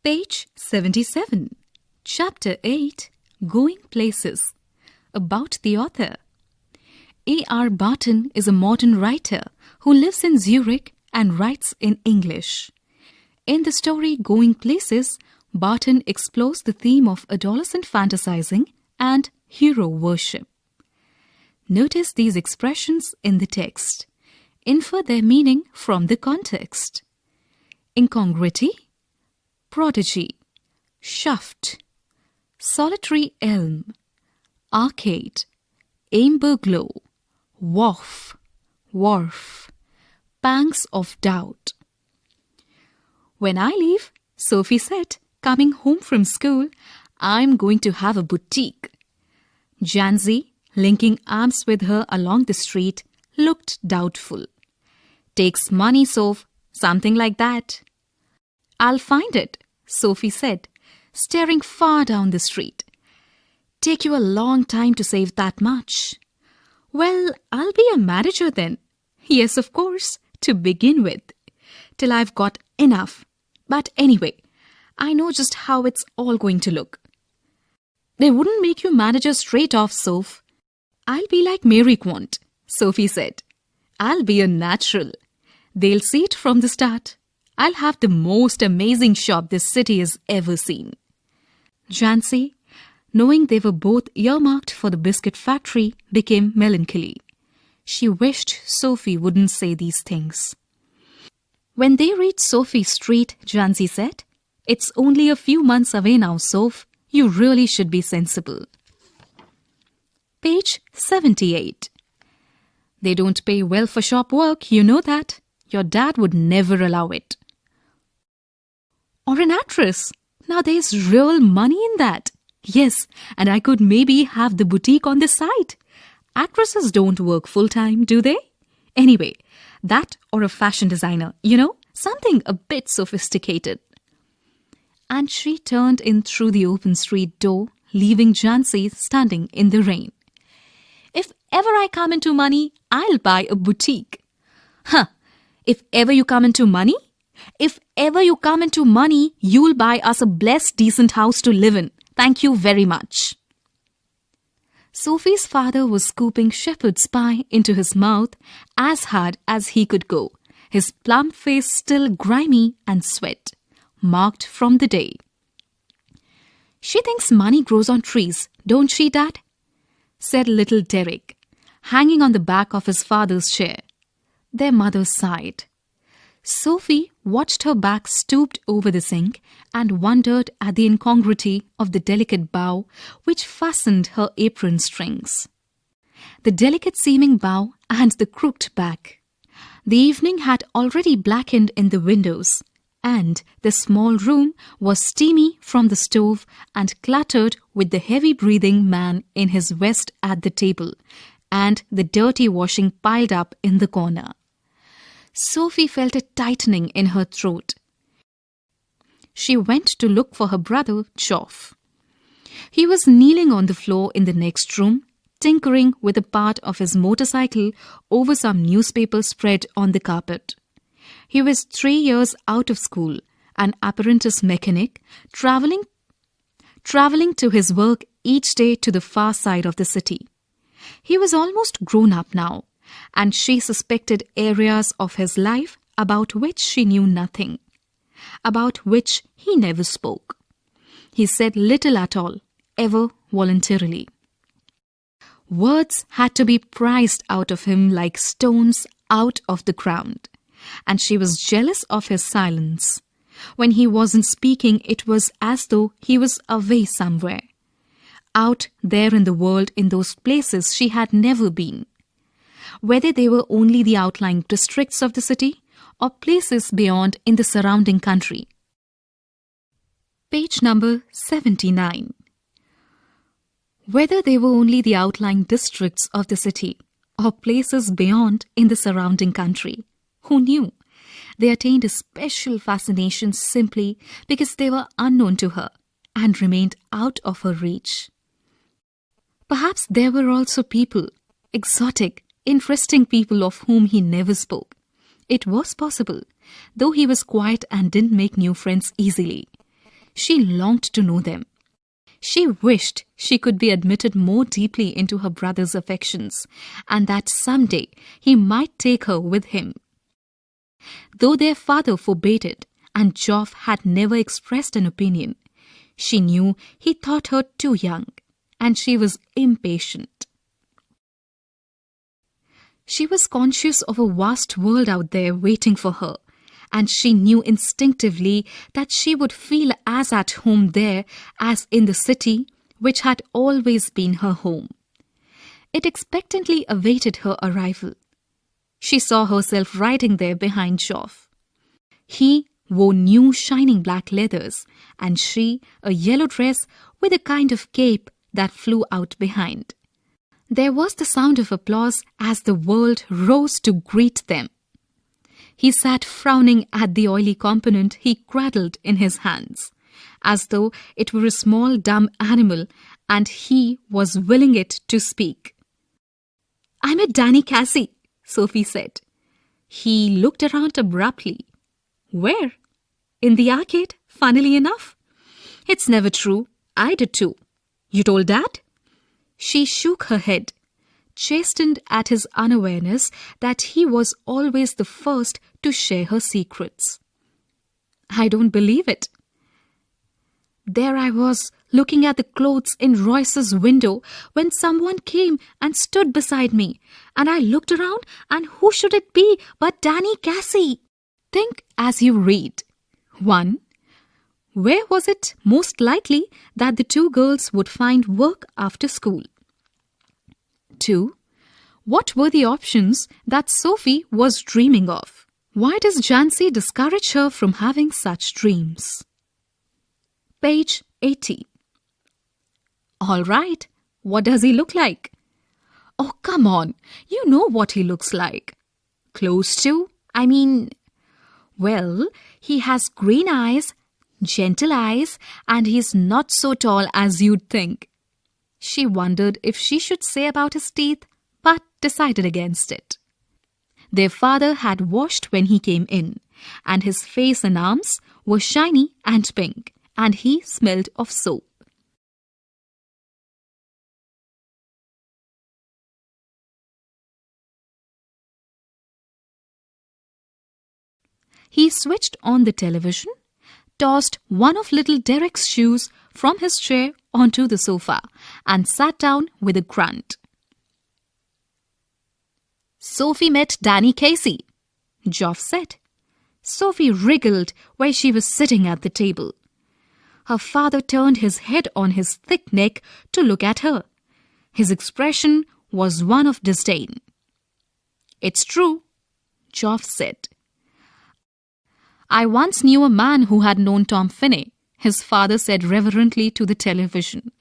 Page 77. Chapter 8. Going Places. About the author. A.R. Barton is a modern writer who lives in Zurich and writes in English. In the story Going Places, Barton explores the theme of adolescent fantasizing and hero worship. Notice these expressions in the text. Infer their meaning from the context. Incongruity, prodigy, shaft, solitary elm, arcade, amber glow, wharf, pangs of doubt. When I leave, Sophie said, coming home from school, I'm going to have a boutique. Janzi, linking arms with her along the street, looked doubtful. Takes money, Soph, something like that. I'll find it, Sophie said, staring far down the street. Take you a long time to save that much. Well, I'll be a manager then. Yes, of course, to begin with. Till I've got enough. But anyway, I know just how it's all going to look. They wouldn't make you manager straight off, Soph. I'll be like Mary Quant, Sophie said. I'll be a natural. They'll see it from the start. I'll have the most amazing shop this city has ever seen. Jancy, knowing they were both earmarked for the biscuit factory, became melancholy. She wished Sophie wouldn't say these things. When they reached Sophie Street, Jancy said, It's only a few months away now, Soph. You really should be sensible. Page 78. They don't pay well for shop work, you know that. Your dad would never allow it. Or an actress. Now there's real money in that. Yes, and I could maybe have the boutique on the side. Actresses don't work full-time, do they? Anyway, that or a fashion designer, something a bit sophisticated. And she turned in through the open street door, leaving Jancy standing in the rain. If ever I come into money, I'll buy a boutique. If ever you come into money? If ever you come into money, you'll buy us a blessed, decent house to live in. Thank you very much. Sophie's father was scooping shepherd's pie into his mouth as hard as he could go, his plump face still grimy and sweat, marked from the day. She thinks money grows on trees, don't she, Dad? Said little Derek, hanging on the back of his father's chair. Their mother sighed. Sophie watched her back stooped over the sink and wondered at the incongruity of the delicate bow which fastened her apron strings. The delicate-seeming bow and the crooked back. The evening had already blackened in the windows, and the small room was steamy from the stove and cluttered with the heavy-breathing man in his vest at the table and the dirty washing piled up in the corner. Sophie felt a tightening in her throat. She went to look for her brother, Geoff. He was kneeling on the floor in the next room, tinkering with a part of his motorcycle over some newspaper spread on the carpet. He was 3 years out of school, an apprentice mechanic, travelling to his work each day to the far side of the city. He was almost grown up now, and she suspected areas of his life about which she knew nothing, about which he never spoke. He said little at all, ever voluntarily. Words had to be prized out of him like stones out of the ground, and she was jealous of his silence. When he wasn't speaking, it was as though he was away somewhere, out there in the world in those places she had never been. Whether they were only the outlying districts of the city or places beyond in the surrounding country. Page number 79. Whether they were only the outlying districts of the city or places beyond in the surrounding country, who knew? They attained a special fascination simply because they were unknown to her and remained out of her reach. Perhaps there were also people, exotic, interesting people of whom he never spoke. It was possible, though he was quiet and didn't make new friends easily. She longed to know them. She wished she could be admitted more deeply into her brother's affections, and that someday he might take her with him. Though their father forbade it, and Geoff had never expressed an opinion, she knew he thought her too young, and she was impatient. She was conscious of a vast world out there waiting for her, and she knew instinctively that she would feel as at home there as in the city which had always been her home. It expectantly awaited her arrival. She saw herself riding there behind Geoff. He wore new shining black leathers, and she a yellow dress with a kind of cape that flew out behind. There was the sound of applause as the world rose to greet them. He sat frowning at the oily component he cradled in his hands, as though it were a small dumb animal and he was willing it to speak. "I met Danny Casey," Sophie said. He looked around abruptly. "Where?" "In the arcade, funnily enough." "It's never true. I did too." "You told Dad?" She shook her head, chastened at his unawareness that he was always the first to share her secrets. "I don't believe it. There I was, looking at the clothes in Royce's window when someone came and stood beside me, and I looked around, and who should it be but Danny Casey?" Think as you read. 1. Where was it most likely that the two girls would find work after school? 2. What were the options that Sophie was dreaming of? Why does Jancy discourage her from having such dreams? Page 80. All right, what does he look like? Oh, come on, you know what he looks like. Close to? Well, he has green eyes, gentle eyes, and he's not so tall as you'd think. She wondered if she should say about his teeth, but decided against it. Their father had washed when he came in, and his face and arms were shiny and pink, and he smelled of soap. He switched on the television, tossed one of little Derek's shoes from his chair onto the sofa, and sat down with a grunt. "Sophie met Danny Casey," Geoff said. Sophie wriggled where she was sitting at the table. Her father turned his head on his thick neck to look at her. His expression was one of disdain. "It's true," Geoff said. "I once knew a man who had known Tom Finney," his father said reverently to the television.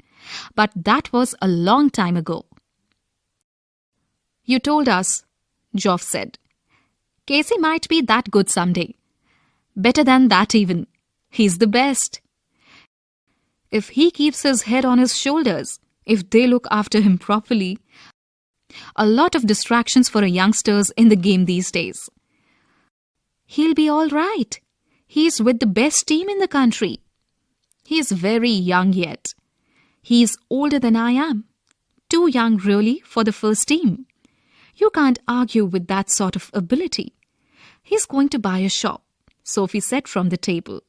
"But that was a long time ago." "You told us," Geoff said. "Casey might be that good someday. Better than that even. He's the best. If he keeps his head on his shoulders, if they look after him properly. A lot of distractions for youngsters in the game these days. He'll be all right. He's with the best team in the country. He's very young yet. He's older than I am. Too young, really, for the first team. You can't argue with that sort of ability. He's going to buy a shop," Sophie said from the table.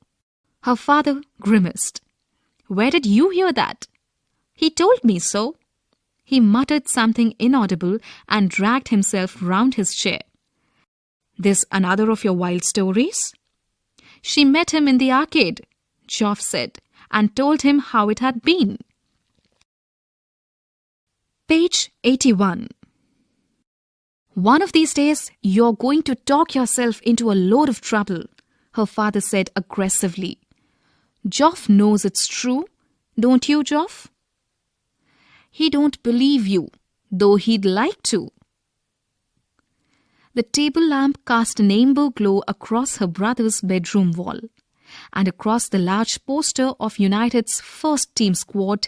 Her father grimaced. "Where did you hear that?" "He told me so." He muttered something inaudible and dragged himself round his chair. "This another of your wild stories?" "She met him in the arcade," Geoff said, and told him how it had been. Page 81. "One of these days, you're going to talk yourself into a load of trouble," her father said aggressively. "Geoff knows it's true, don't you, Geoff?" "He don't believe you, though he'd like to." The table lamp cast an amber glow across her brother's bedroom wall, and across the large poster of United's first team squad,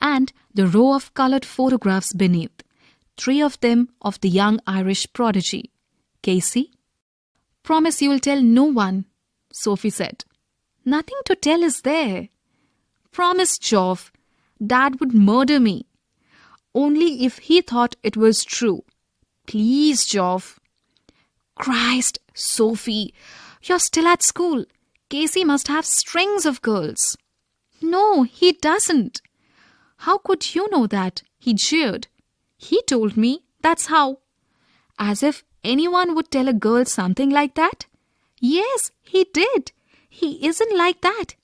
and the row of coloured photographs beneath, 3 of them of the young Irish prodigy, Casey. "Promise you'll tell no one," Sophie said. "Nothing to tell is there," Promise, Geoff. Dad would murder me. Only if he thought it was true. Please, Geoff. Christ, Sophie, you're still at school. Casey must have strings of girls. No, he doesn't. How could you know that? He jeered. He told me, that's how. As if anyone would tell a girl something like that? Yes, he did. He isn't like that.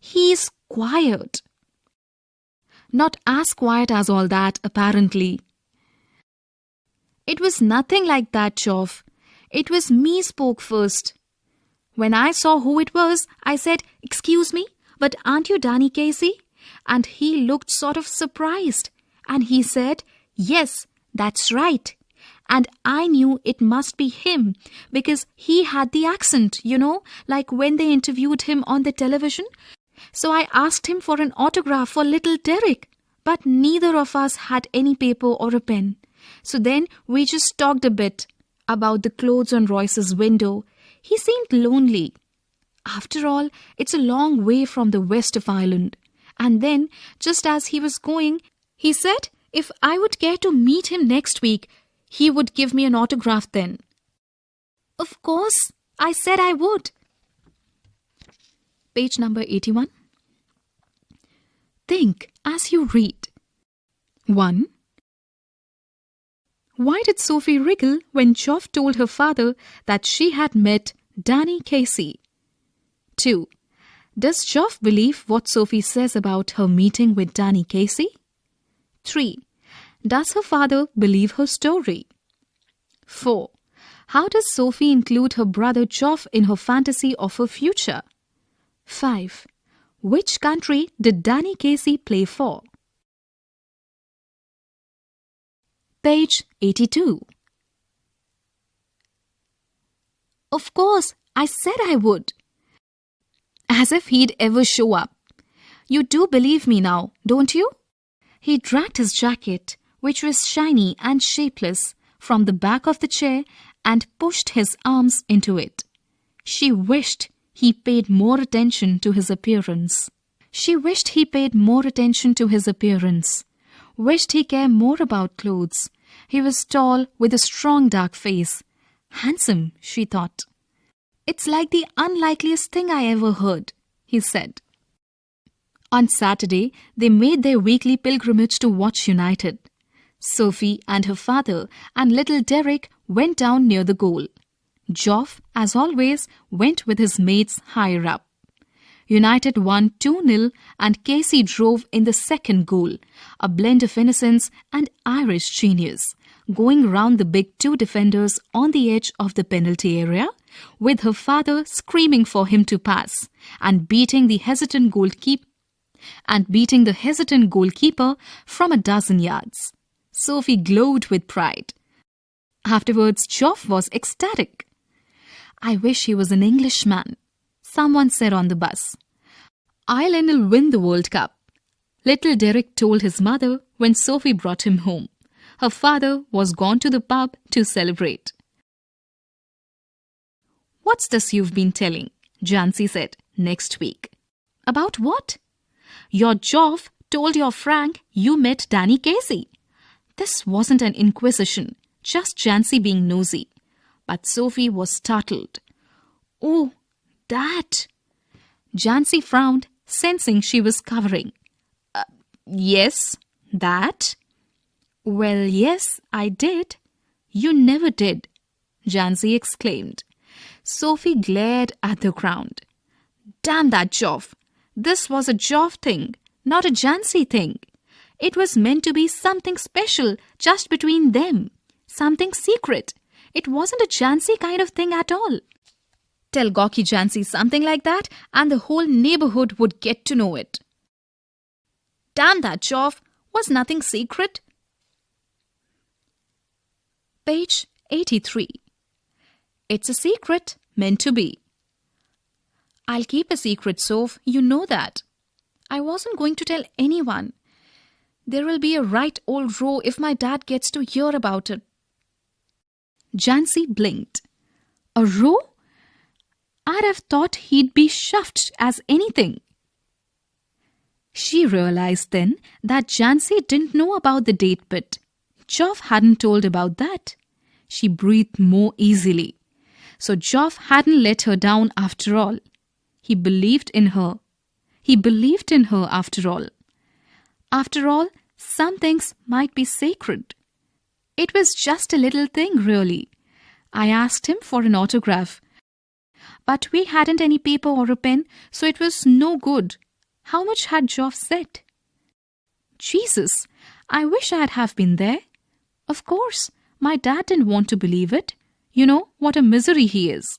He's quiet. Not as quiet as all that, apparently. It was nothing like that, Geoff. It was me spoke first. When I saw who it was, I said, "Excuse me, but aren't you Danny Casey?" And he looked sort of surprised. And he said, "Yes, that's right." And I knew it must be him because he had the accent, like when they interviewed him on the television. So I asked him for an autograph for little Derek. But neither of us had any paper or a pen. So then we just talked a bit about the clothes on Royce's window. He seemed lonely. After all, it's a long way from the west of Ireland. And then, just as he was going, he said if I would care to meet him next week, he would give me an autograph then. Of course, I said I would. Page number 81. Think as you read. 1. Why did Sophie wriggle when Geoff told her father that she had met Danny Casey? 2. Does Geoff believe what Sophie says about her meeting with Danny Casey? 3. Does her father believe her story? 4. How does Sophie include her brother Geoff in her fantasy of her future? 5. Which country did Danny Casey play for? Page 82. Of course, I said I would. As if he'd ever show up. You do believe me now, don't you? He dragged his jacket, which was shiny and shapeless, from the back of the chair and pushed his arms into it. She wished he paid more attention to his appearance. Wished he cared more about clothes. He was tall with a strong dark face. Handsome, she thought. It's like the unlikeliest thing I ever heard, he said. On Saturday, they made their weekly pilgrimage to watch United. Sophie and her father and little Derek went down near the goal. Geoff, as always, went with his mates higher up. United won 2-0 and Casey drove in the second goal, a blend of innocence and Irish genius, going round the big two defenders on the edge of the penalty area, with her father screaming for him to pass and beating the hesitant goalkeeper from a dozen yards. Sophie glowed with pride. Afterwards, Geoff was ecstatic. "I wish he was an Englishman," someone said on the bus. "Ireland will win the World Cup," little Derek told his mother when Sophie brought him home. Her father was gone to the pub to celebrate. "What's this you've been telling?" Jancy said, "next week." "About what?" "Your Geoff told your Frank you met Danny Casey." This wasn't an inquisition, just Jancy being nosy. But Sophie was startled. "Oh, that!" Jancy frowned, sensing she was covering. Yes, that?" "Well, yes, I did." "You never did," Jancy exclaimed. Sophie glared at the ground. "Damn that Geoff! This was a Geoff thing, not a Jancy thing. It was meant to be something special just between them. Something secret. It wasn't a Jancy kind of thing at all. Tell gawky Jancy something like that and the whole neighborhood would get to know it. Damn that Geoff! Was nothing secret?" Page 83. It's a secret, meant to be. "I'll keep a secret, Soph, you know that." "I wasn't going to tell anyone. There will be a right old row if my dad gets to hear about it." Jancy blinked. "A row? I'd have thought he'd be chuffed as anything." She realized then that Jansi didn't know about the date pit. Joff hadn't told about that. She breathed more easily. So Joff hadn't let her down after all. He believed in her. He believed in her after all. After all, some things might be sacred. It was just a little thing, really. I asked him for an autograph. But we hadn't any paper or a pen, so it was no good. How much had Joff said? Jesus, I wish I'd have been there. Of course, my dad didn't want to believe it. You know what a misery he is.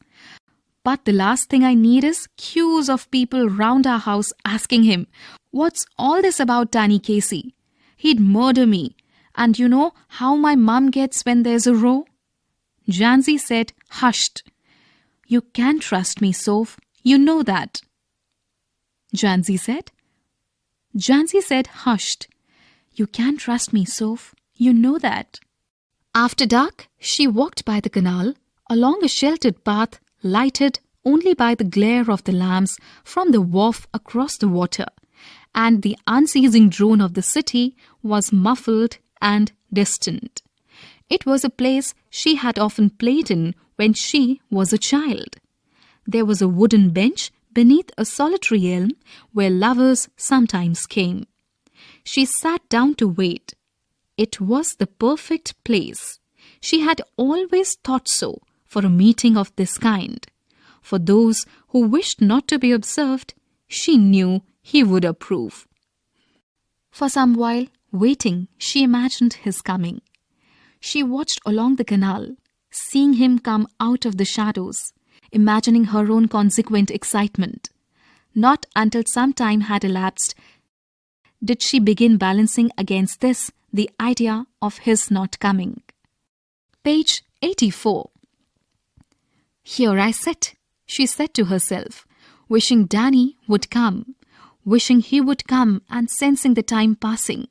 But the last thing I need is queues of people round our house asking him, "What's all this about Danny Casey? He'd murder me. And you know how my mum gets when there's a row?" Jansi said, hushed. "You can trust me, Soph. You know that." Jansi said, hushed. "You can trust me, Soph. You know that." After dark, she walked by the canal, along a sheltered path lighted only by the glare of the lamps from the wharf across the water, and the unceasing drone of the city was muffled and distant. It was a place she had often played in when she was a child. There was a wooden bench beneath a solitary elm where lovers sometimes came. She sat down to wait. It was the perfect place. She had always thought so for a meeting of this kind. For those who wished not to be observed, she knew he would approve. For some while, waiting, she imagined his coming. She watched along the canal, seeing him come out of the shadows, imagining her own consequent excitement. Not until some time had elapsed did she begin balancing against this the idea of his not coming. Page 84. "Here I sit," she said to herself, wishing Danny would come, wishing he would come and sensing the time passing.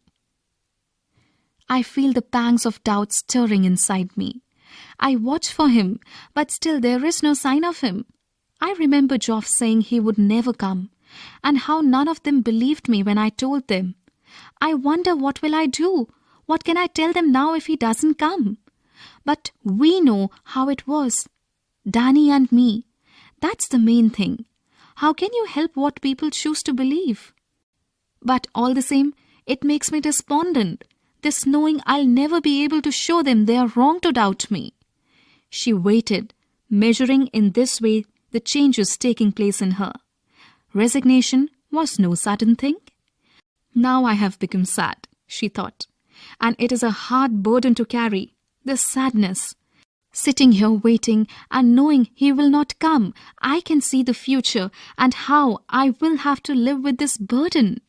I feel the pangs of doubt stirring inside me. I watch for him, but still there is no sign of him. I remember Joff saying he would never come, and how none of them believed me when I told them. I wonder what will I do? What can I tell them now if he doesn't come? But we know how it was. Danny and me. That's the main thing. How can you help what people choose to believe? But all the same, it makes me despondent, this knowing I'll never be able to show them they are wrong to doubt me. She waited, measuring in this way the changes taking place in her. Resignation was no sudden thing. Now I have become sad, she thought, and it is a hard burden to carry, this sadness. Sitting here waiting and knowing he will not come, I can see the future and how I will have to live with this burden.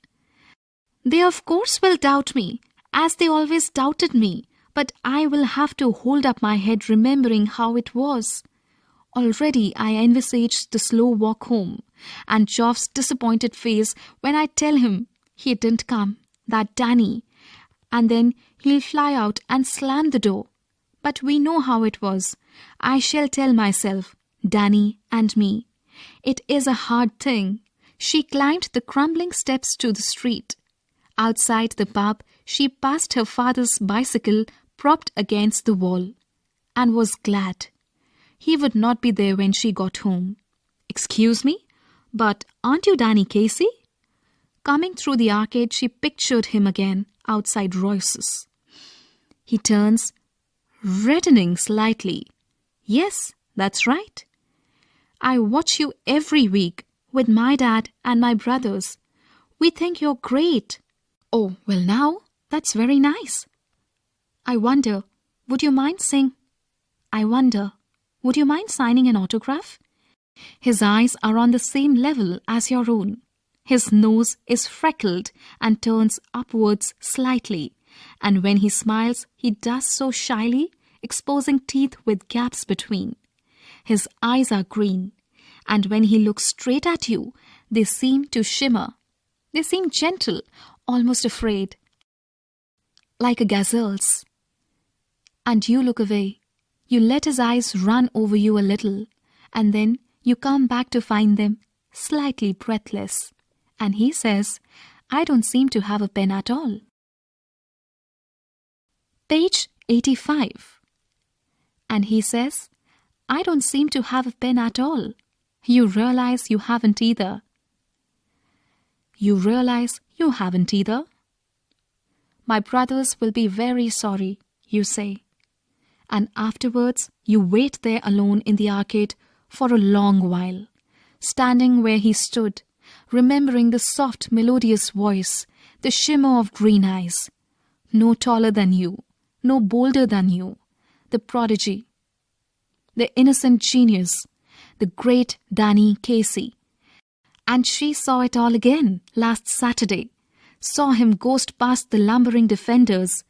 They of course will doubt me, as they always doubted me, but I will have to hold up my head remembering how it was. Already I envisage the slow walk home, and Joff's disappointed face when I tell him he didn't come, that Danny, and then he'll fly out and slam the door. But we know how it was. I shall tell myself, Danny and me. It is a hard thing. She climbed the crumbling steps to the street. Outside the pub, she passed her father's bicycle propped against the wall, and was glad. He would not be there when she got home. "Excuse me, but aren't you Danny Casey?" Coming through the arcade, she pictured him again outside Royce's. He turns, reddening slightly. "Yes, that's right. I watch you every week with my dad and my brothers. We think you're great." "Oh, well now, that's very nice. I wonder, would you mind signing an autograph? His eyes are on the same level as your own. His nose is freckled and turns upwards slightly, and when he smiles, he does so shyly, exposing teeth with gaps between. His eyes are green, and when he looks straight at you, they seem to shimmer. They seem gentle, almost afraid, like a gazelle's. And you look away. You let his eyes run over you a little, and then you come back to find them slightly breathless. And he says, I don't seem to have a pen at all. Page 85. And he says, I don't seem to have a pen at all. You realize you haven't either. You realize you haven't either. My brothers will be very sorry, you say. And afterwards, you wait there alone in the arcade for a long while, standing where he stood, remembering the soft, melodious voice, the shimmer of green eyes. No taller than you, no bolder than you, the prodigy, the innocent genius, the great Danny Casey. And she saw it all again last Saturday, saw him ghost past the lumbering defenders,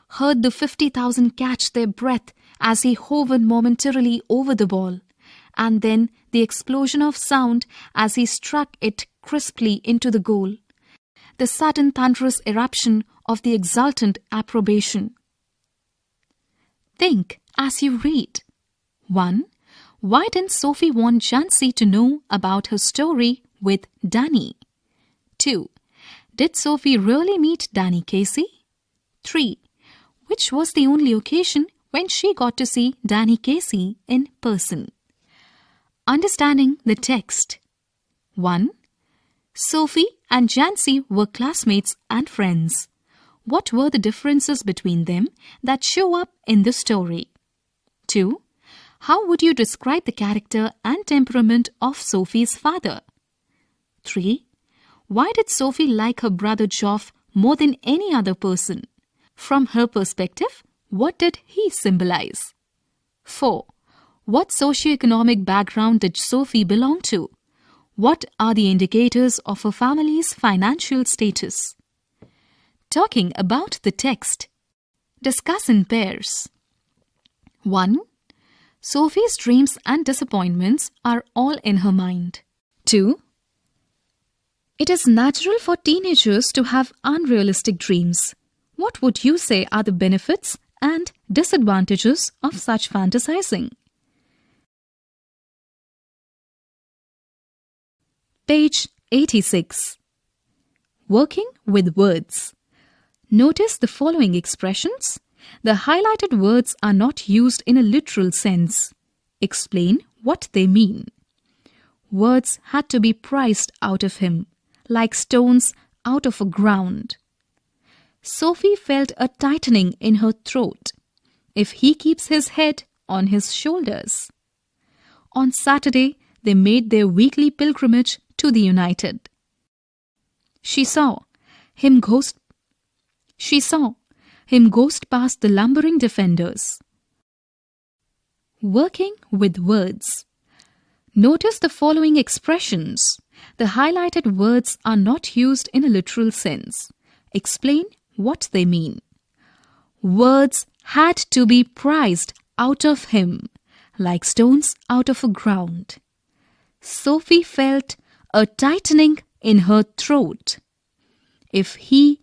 heard the 50,000 catch their breath as he hovered momentarily over the ball, and then the explosion of sound as he struck it crisply into the goal, the sudden thunderous eruption of the exultant approbation. Think as you read. 1. Why didn't Sophie want Jancy to know about her story with Danny? 2. Did Sophie really meet Danny Casey? 3. Which was the only occasion when she got to see Danny Casey in person? Understanding the text. 1. Sophie and Jancy were classmates and friends. What were the differences between them that show up in the story? 2. How would you describe the character and temperament of Sophie's father? 3. Why did Sophie like her brother Geoff more than any other person? From her perspective, what did he symbolize? 4. What socioeconomic background did Sophie belong to? What are the indicators of her family's financial status? Talking about the text. Discuss in pairs. 1. Sophie's dreams and disappointments are all in her mind. 2. It is natural for teenagers to have unrealistic dreams. What would you say are the benefits and disadvantages of such fantasizing? Page 86. Working with words. Notice the following expressions. The highlighted words are not used in a literal sense. Explain what they mean. Words had to be prized out of him, like stones out of a ground. Sophie felt a tightening in her throat if he keeps his head on his shoulders. On Saturday, they made their weekly pilgrimage to the United. She saw him ghost past the lumbering defenders. Working with words. Notice the following expressions. The highlighted words are not used in a literal sense. Explain what they mean. Words had to be prized out of him, like stones out of a ground. Sophie felt a tightening in her throat if he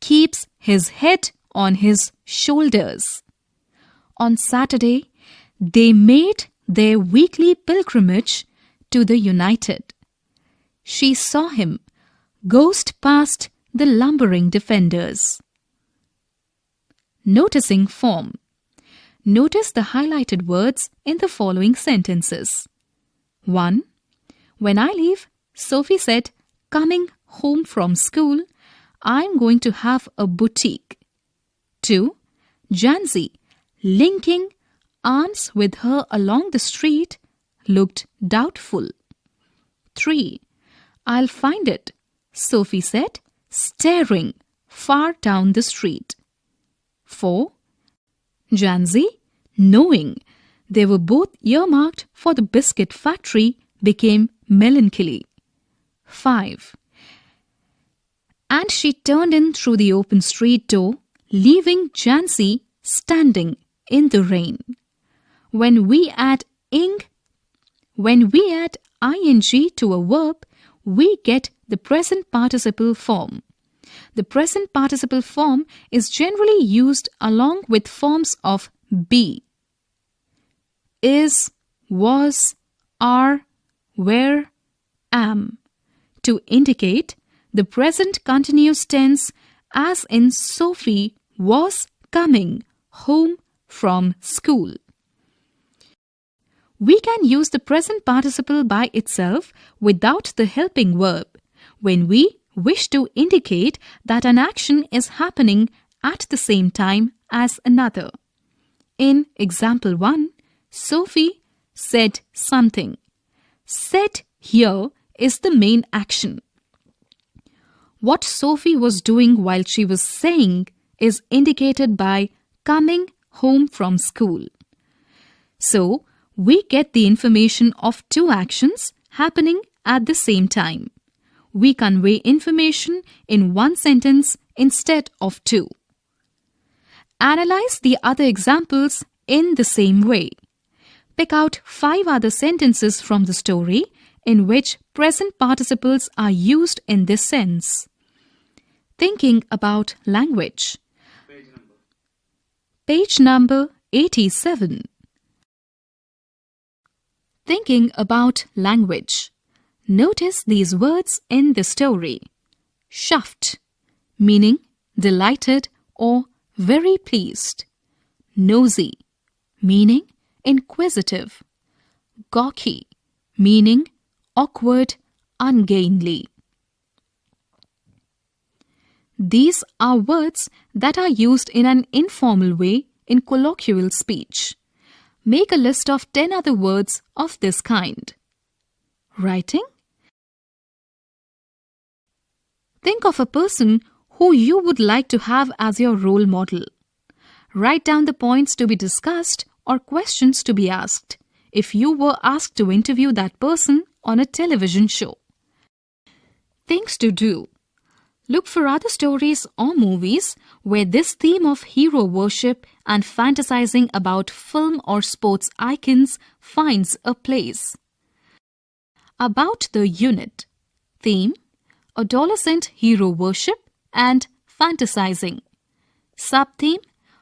keeps his head on his shoulders. On Saturday, they made their weekly pilgrimage to the United. She saw him ghost past the lumbering defenders. Noticing form. Notice the highlighted words in the following sentences. 1. When I leave, Sophie said, coming home from school, I'm going to have a boutique. 2. Jancy, linking arms with her along the street, looked doubtful. 3. I'll find it, Sophie said, staring far down the street. 4. Jancy, knowing they were both earmarked for the biscuit factory, became melancholy. 5. And she turned in through the open street door, leaving Jancy standing in the rain. When we add ing to a verb, we get the present participle form. The present participle form is generally used along with forms of be, is, was, are, were, am to indicate the present continuous tense, as in Sophie was coming home from school. We can use the present participle by itself without the helping verb when we wish to indicate that an action is happening at the same time as another. In example 1, Sophie said something. Said here is the main action. What Sophie was doing while she was saying is indicated by coming home from school. So, we get the information of two actions happening at the same time. We convey information in one sentence instead of two. Analyze the other examples in the same way. Pick out 5 other sentences from the story in which present participles are used in this sense. Thinking about language. Page number 87. Thinking about language. Notice these words in the story. Chuffed, meaning delighted or very pleased. Nosy, meaning inquisitive. Gawky, meaning awkward, ungainly. These are words that are used in an informal way in colloquial speech. Make a list of 10 other words of this kind. Writing. Think of a person who you would like to have as your role model. Write down the points to be discussed or questions to be asked if you were asked to interview that person on a television show. Things to do. Look for other stories or movies where this theme of hero worship and fantasizing about film or sports icons finds a place. About the unit. Theme: adolescent hero worship and fantasizing. Sub-theme: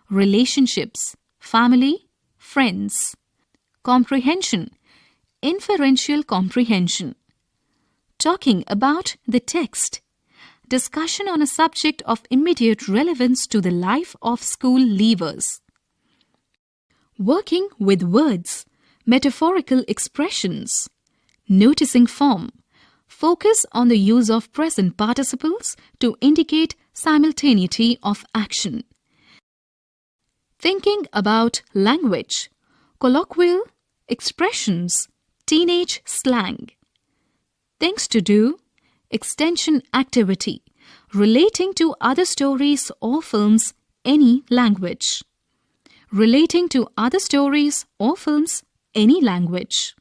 relationships, family, friends. Comprehension: inferential comprehension. Talking about the text. Discussion on a subject of immediate relevance to the life of school leavers. Working with words, metaphorical expressions. Noticing form. Focus on the use of present participles to indicate simultaneity of action. Thinking about language, colloquial expressions, teenage slang. Things to do, extension activity, relating to other stories or films, any language. Relating to other stories or films, any language.